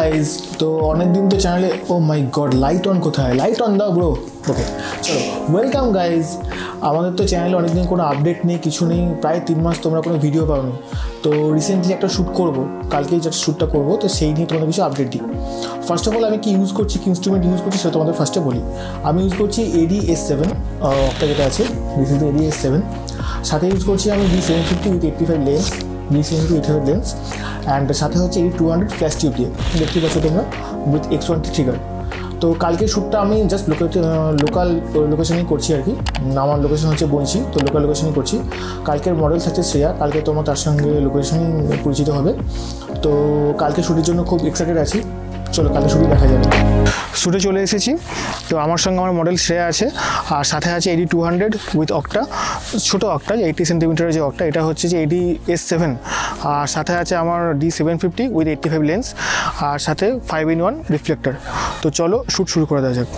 Guys, তো অনেক দিন তো চ্যানেলে ও মাই গড লাইট অন কোথায়, লাইট অন দাও ব্রো। ওকে চলো, ওয়েলকাম গাইজ। আমাদের তো চ্যানেলে অনেকদিন কোনো আপডেট নেই, কিছু নেই, প্রায় 3 মাস তোমরা কোনো ভিডিও পাওনি। তো রিসেন্টলি একটা শ্যুট করবো, কালকেই যে শ্যুটটা করবো, তো সেই নিয়ে তোমাদের কিছু আপডেট দিই। ফার্স্ট অফ অল আমি কি ইউজ করছি, কি ইনস্ট্রুমেন্ট ইউজ করছি সেটা তোমাদের ফার্স্টে বলি। আমি ইউজ করছি AD S7 একটা যেটা আছে, দিস ইজ AD S7। সাথে ইউজ করছি আমি D750 with 85 lens, D750 85 lens, and সাথে হচ্ছে AD 200 ফ্ল্যাশ টিউব দিয়ে, দেখতে পাচ্ছ তোমরা, উইথ X1 ট্রিগার। তো কালকে শ্যুটটা আমি জাস্ট লোকাল লোকেশনেই করছি আর কি। আমার লোকেশন হচ্ছে বঞ্চি, তো লোকাল লোকেশনেই করছি। কালকের মডেল থাকছে শ্রেয়া, কালকে তোমার তার সঙ্গে লোকেশনই পরিচিত হবে। তো কালকে শ্যুটের জন্য খুব এক্সাইটেড আছি। চলো কালকে শ্যুটই দেখা যাবে। শ্যুটে চলে এসেছি। তো আমার সঙ্গে আমার মডেল শ্রেয়া আছে, আর সাথে আছে AD 200 উইথ অক্টা, ছোটো অক্টা 80 সেন্টিমিটারের যে অক্টা, এটা হচ্ছে যে AD S7। আর সাথে আছে আমার D750 উইথ 85 লেন্স, আর সাথে 5-in-1 রিফ্লেক্টর। তো চলো শ্যুট শুরু করে দেওয়া যাক।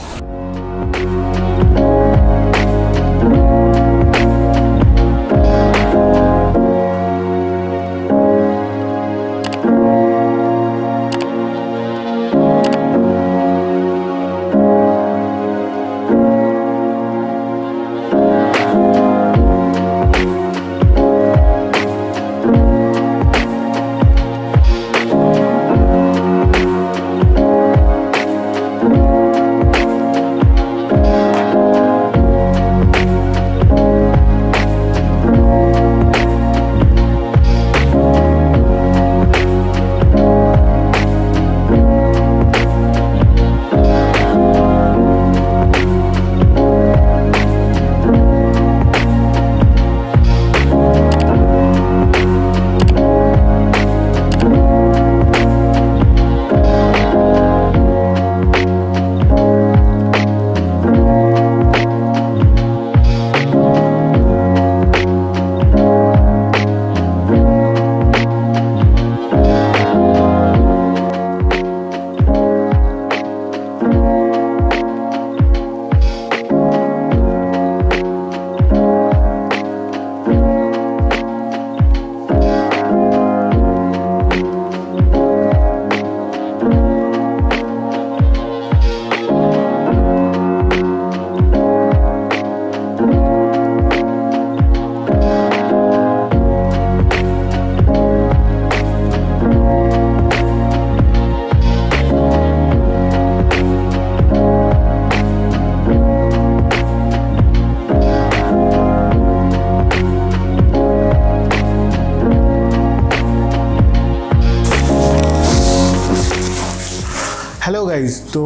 হ্যালো গাইজ, তো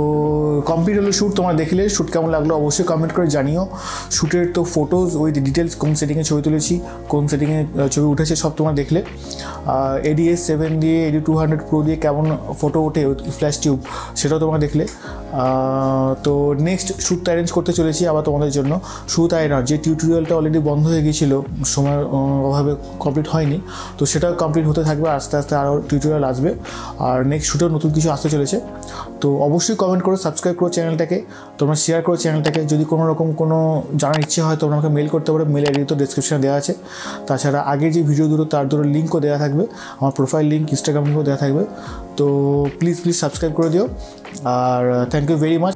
কমপ্লিট হলো শ্যুট। তোমরা দেখলে শ্যুট কেমন লাগলো অবশ্যই কমেন্ট করে জানিও। শ্যুটের তো ফটোজ উইথ ডিটেলস, কোন সেটিংয়ে ছবি তুলেছি, কোন সেটিংয়ে ছবি উঠেছে সব তোমরা দেখলে। AD S7 দিয়ে AD 200 Pro দিয়ে কেমন ফটো ওঠে ফ্ল্যাশ টিউব, সেটাও তোমরা দেখলে। তো নেক্সট শ্যুটটা অ্যারেঞ্জ করতে চলেছি আবার তোমাদের জন্য। শুধু তাই না, যে টিউটোরিয়ালটা অলরেডি বন্ধ হয়ে গিয়েছিলো, সময়ের অভাবে কমপ্লিট হয়নি, তো সেটাও কমপ্লিট হতে থাকবে। আস্তে আস্তে আরও টিউটোরিয়াল আসবে, আর নেক্সট শ্যুটেও নতুন কিছু আসতে চলেছে। তো অবশ্যই কমেন্ট করো, সাবস্ক্রাইব করো চ্যানেলটাকে, তোমরা শেয়ার করো চ্যানেলটাকে। যদি কোনো রকম কোনো জানার ইচ্ছে হয় তোমরা আমাকে মেল করতে পারো, মেল আইডি তো ডিসক্রিপশনে দেওয়া আছে। তাছাড়া আগের যে ভিডিও দুটো তার দুটো লিঙ্কও দেওয়া থাকবে, আমার প্রোফাইল লিঙ্ক, ইনস্টাগ্রাম লিঙ্কও দেওয়া থাকবে। তো প্লিজ সাবস্ক্রাইব করে দিও, আর থ্যাংক ইউ ভেরি মাচ।